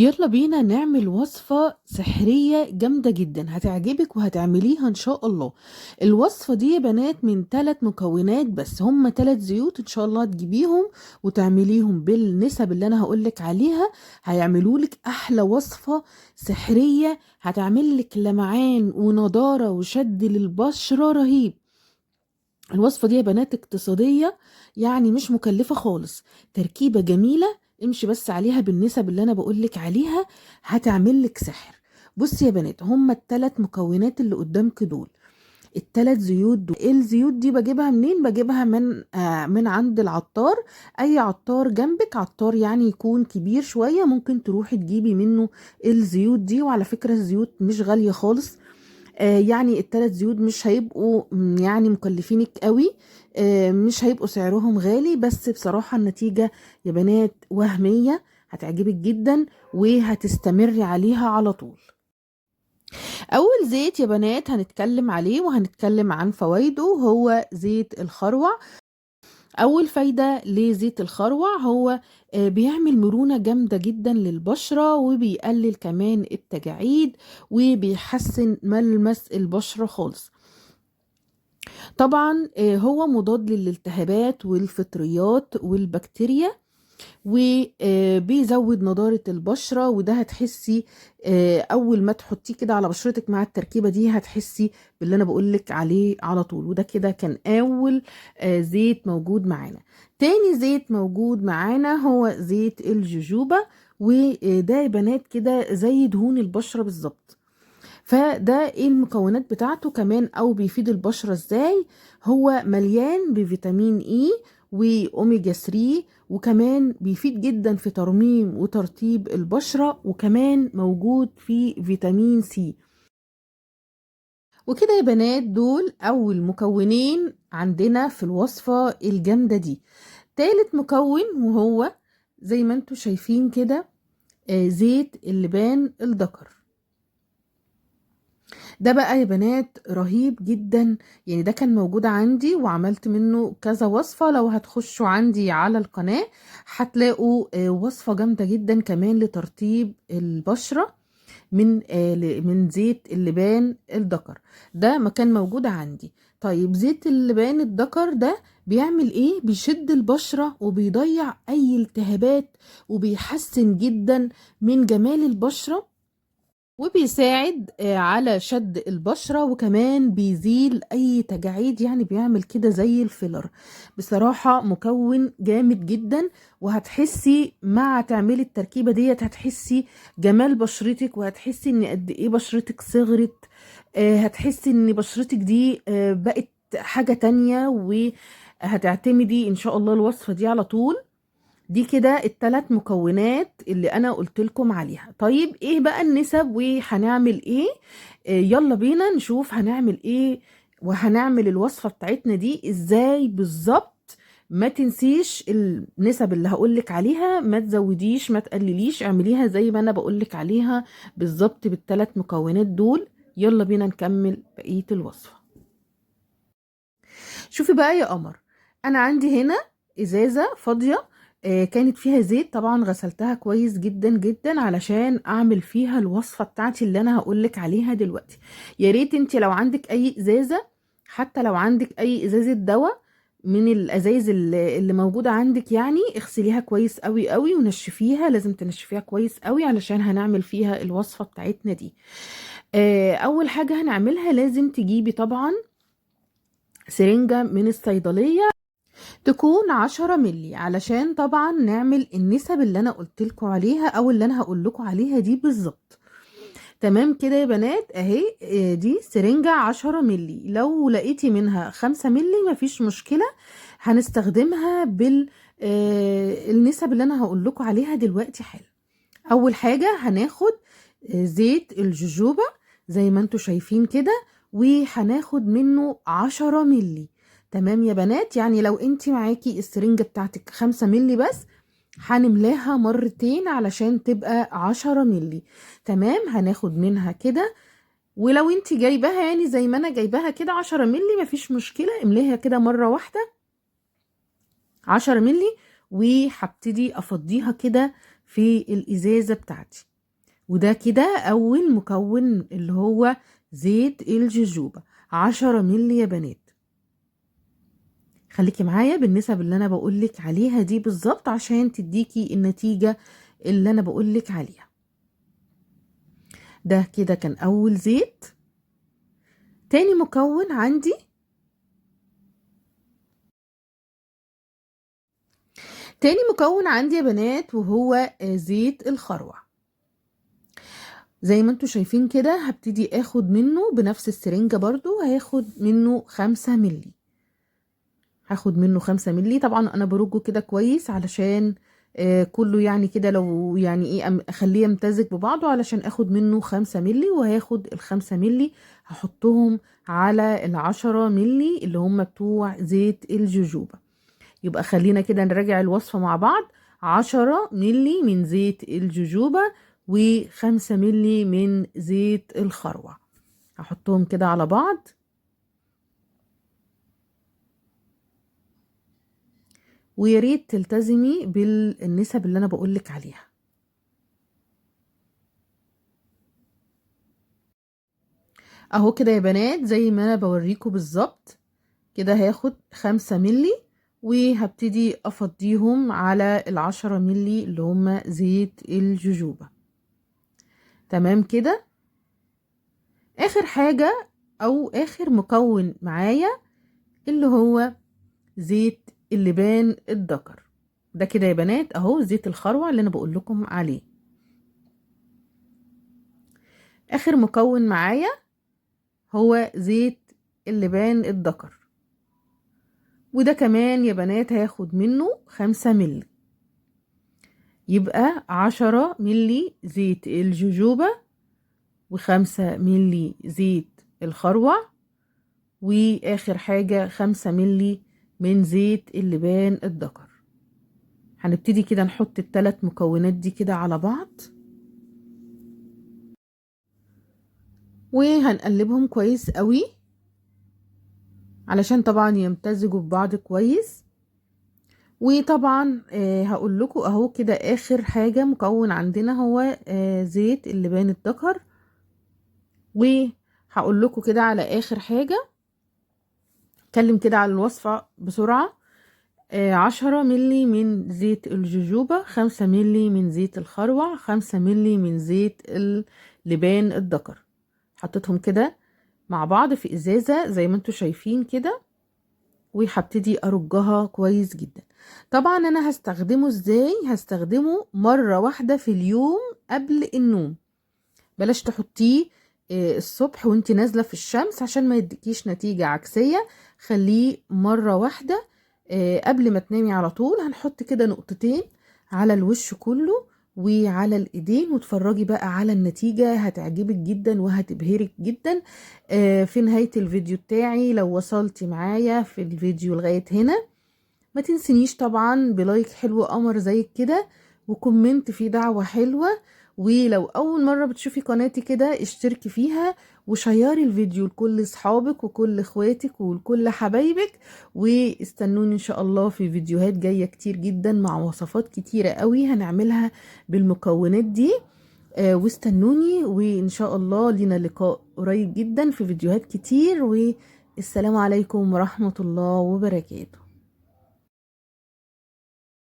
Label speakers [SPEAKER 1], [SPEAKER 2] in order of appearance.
[SPEAKER 1] يلا بينا نعمل وصفة سحرية جامدة جدا هتعجبك وهتعمليها ان شاء الله. الوصفة دي يا بنات من 3 مكونات بس، هم 3 زيوت ان شاء الله تجيبيهم وتعمليهم بالنسب اللي انا هقولك عليها. هيعملولك احلى وصفة سحرية، هتعملك لمعان ونضارة وشد للبشرة رهيب. الوصفة دي يا بنات اقتصادية، يعني مش مكلفة خالص، تركيبة جميلة. امشي بس عليها بالنسب اللي انا بقولك عليها، هتعملك سحر. بصي يا بنات، هما ال3 مكونات اللي قدامك دول، ال3 زيوت دول. الزيوت دي بجيبها منين؟ بجيبها من عند العطار. اي عطار جنبك، عطار يعني يكون كبير شوية، ممكن تروحي تجيبي منه الزيوت دي. وعلى فكرة الزيوت مش غالية خالص، يعني ال3 زيوت مش هيبقوا يعني مكلفينك قوي. مش هيبقوا سعرهم غالي، بس بصراحة النتيجة يا بنات وهمية، هتعجبك جدا وهتستمري عليها على طول. اول زيت يا بنات هنتكلم عليه وهنتكلم عن فوائده، هو زيت الخروع. اول فايدة لزيت الخروع هو بيعمل مرونة جامدة جدا للبشرة، وبيقلل كمان التجاعيد، وبيحسن ملمس البشرة خالص. طبعا هو مضاد للالتهابات والفطريات والبكتيريا، وبيزود نضارة البشرة. وده هتحسي اول ما تحطيه كده على بشرتك مع التركيبة دي، هتحسي باللي انا بقولك عليه على طول. وده كده كان اول زيت موجود معانا. تاني زيت موجود معانا هو زيت الجوجوبا، وده يا بنات كده زي دهون البشرة بالظبط. فده ايه المكونات بتاعته كمان، او بيفيد البشرة ازاي؟ هو مليان بفيتامين اي واوميجا 3، وكمان بيفيد جدا في ترميم وترطيب البشرة، وكمان موجود في فيتامين سي. وكده يا بنات دول اول مكونين عندنا في الوصفة الجامدة دي. تالت مكون وهو زي ما انتوا شايفين كده زيت اللبان الذكر. ده بقى يا بنات رهيب جدا، يعني ده كان موجود عندي وعملت منه كذا وصفة. لو هتخشوا عندي على القناة هتلاقوا وصفة جامدة جدا كمان لترطيب البشرة من زيت اللبان الذكر. ده ما كان موجود عندي. طيب زيت اللبان الذكر ده بيعمل ايه؟ بيشد البشرة وبيضيع اي التهابات، وبيحسن جدا من جمال البشرة، وبيساعد على شد البشرة، وكمان بيزيل اي تجاعيد، يعني بيعمل كده زي الفيلر. بصراحة مكون جامد جدا، وهتحسي مع تعملي التركيبة ديت هتحسي جمال بشرتك، وهتحسي ان قد ايه بشرتك صغرت. هتحسي ان بشرتك دي بقت حاجة تانية، وهتعتمدي ان شاء الله الوصفة دي على طول. دي كده ال3 مكونات اللي انا قلت لكم عليها. طيب ايه بقى النسب وهنعمل ايه؟ يلا بينا نشوف هنعمل ايه، وهنعمل الوصفة بتاعتنا دي ازاي بالظبط. ما تنسيش النسب اللي هقولك عليها، ما تزوديش ما تقلليش، اعمليها زي ما انا بقولك عليها بالظبط بال3 مكونات دول. يلا بينا نكمل بقية الوصفة. شوفي بقى يا قمر، انا عندي هنا ازازة فاضية كانت فيها زيت. طبعا غسلتها كويس جدا جدا علشان اعمل فيها الوصفة بتاعتي اللي انا هقولك عليها دلوقتي. يا ريت انت لو عندك اي ازازة، حتى لو عندك اي ازازة دواء من الازايز اللي موجودة عندك، يعني اغسليها كويس قوي قوي ونشفيها. لازم تنشفيها كويس قوي علشان هنعمل فيها الوصفة بتاعتنا دي. اول حاجة هنعملها لازم تجيبي طبعا سرنجة من الصيدلية، تكون 10 ملي، علشان طبعا نعمل النسب اللي انا قلت لكم عليها او اللي انا هقول لكم عليها دي بالظبط. تمام كده يا بنات اهي. دي سرنجة 10 ملي، لو لقيتي منها 5 ملي مفيش مشكلة، هنستخدمها النسب اللي انا هقول لكم عليها دلوقتي حالا. اول حاجة هناخد زيت الجوجوبا زي ما انتوا شايفين كده، وهناخد منه 10 ملي. تمام يا بنات، يعني لو انت معاكي السرنجة بتاعتك 5 ملي بس، هنملاها مرتين علشان تبقى 10 ملي. تمام، هناخد منها كده. ولو انت جايباها يعني زي ما انا جايباها كده 10 ملي مفيش مشكلة، امليها كده مرة واحدة 10 ملي، وهبتدي افضيها كده في الازازة بتاعتي. وده كده اول مكون اللي هو زيت الجوجوبا، 10 مللي يا بنات. خليكي معايا بالنسب اللي انا بقولك عليها دي بالظبط عشان تديكي النتيجة اللي انا بقولك عليها. ده كده كان اول زيت. تاني مكون عندي يا بنات وهو زيت الخروع. زي ما انتوا شايفين كده هبتدي اخد منه بنفس السرنجة برضو، هاخد منه 5 مللي. هاخد منه 5 مللي. طبعا انا برجه كده كويس علشان كله يعني كده، لو يعني ايه اخليه يمتزج ببعضه، علشان اخد منه 5 مللي. وهاخد ال5 مللي هحطهم على ال10 مللي اللي هم بتوع زيت الجوجوبا. يبقى خلينا كده نراجع الوصفة مع بعض. 10 مللي من زيت الجوجوبا و5 مللي من زيت الخروع. هحطهم كده على بعض. وياريت تلتزمي بالنسب اللي انا بقولك عليها. اهو كده يا بنات زي ما انا بوريكم بالظبط كده. هاخد 5 مللي وهبتدي افضيهم على ال10 مللي اللي هما زيت الجوجوبا. تمام كده. اخر حاجة او اخر مكون معايا اللي هو زيت اللبان الذكر. ده كده يا بنات اهو زيت الخروع اللي انا بقول لكم عليه. اخر مكون معايا هو زيت اللبان الذكر. وده كمان يا بنات هاخد منه 5 مللي. يبقى 10 مللي زيت الجوجوبا و5 مللي زيت الخروع. واخر حاجة 5 مللي من زيت اللبان الذكر. هنبتدي كده نحط ال3 مكونات دي كده على بعض وهنقلبهم كويس قوي علشان طبعا يمتزجوا ببعض كويس. وطبعا هقول لكم اهو كده اخر حاجة مكون عندنا هو زيت اللبان الذكر. وهقول لكم كده على اخر حاجة. اتكلم كده على الوصفة بسرعة. 10 ملي من زيت الجوجوبا، 5 ملي من زيت الخروع، 5 ملي من زيت اللبان الذكر. حطيتهم كده مع بعض في ازازة زي ما انتوا شايفين كده. وهبتدي ارجها كويس جدا. طبعا انا هستخدمه ازاي؟ هستخدمه مرة واحدة في اليوم قبل النوم. بلاش تحطيه الصبح وانت نازلة في الشمس عشان ما يديكيش نتيجة عكسية. خليه مرة واحدة قبل ما تنامي على طول. هنحط كده نقطتين على الوش كله وعلى الايدين، وتفرجي بقى على النتيجة. هتعجبك جدا وهتبهرك جدا. في نهاية الفيديو بتاعي لو وصلتي معايا في الفيديو لغاية هنا ما تنسنيش طبعا بلايك حلو قمر زي كده وكومنت فيه دعوة حلوة. ولو اول مرة بتشوفي قناتي كده اشتركي فيها وشيري الفيديو لكل اصحابك وكل اخواتك وكل حبايبك. واستنوني ان شاء الله في فيديوهات جاية كتير جدا مع وصفات كتيرة قوي هنعملها بالمكونات دي. واستنوني وان شاء الله لينا لقاء قريب جدا في فيديوهات كتير. والسلام عليكم ورحمة الله وبركاته.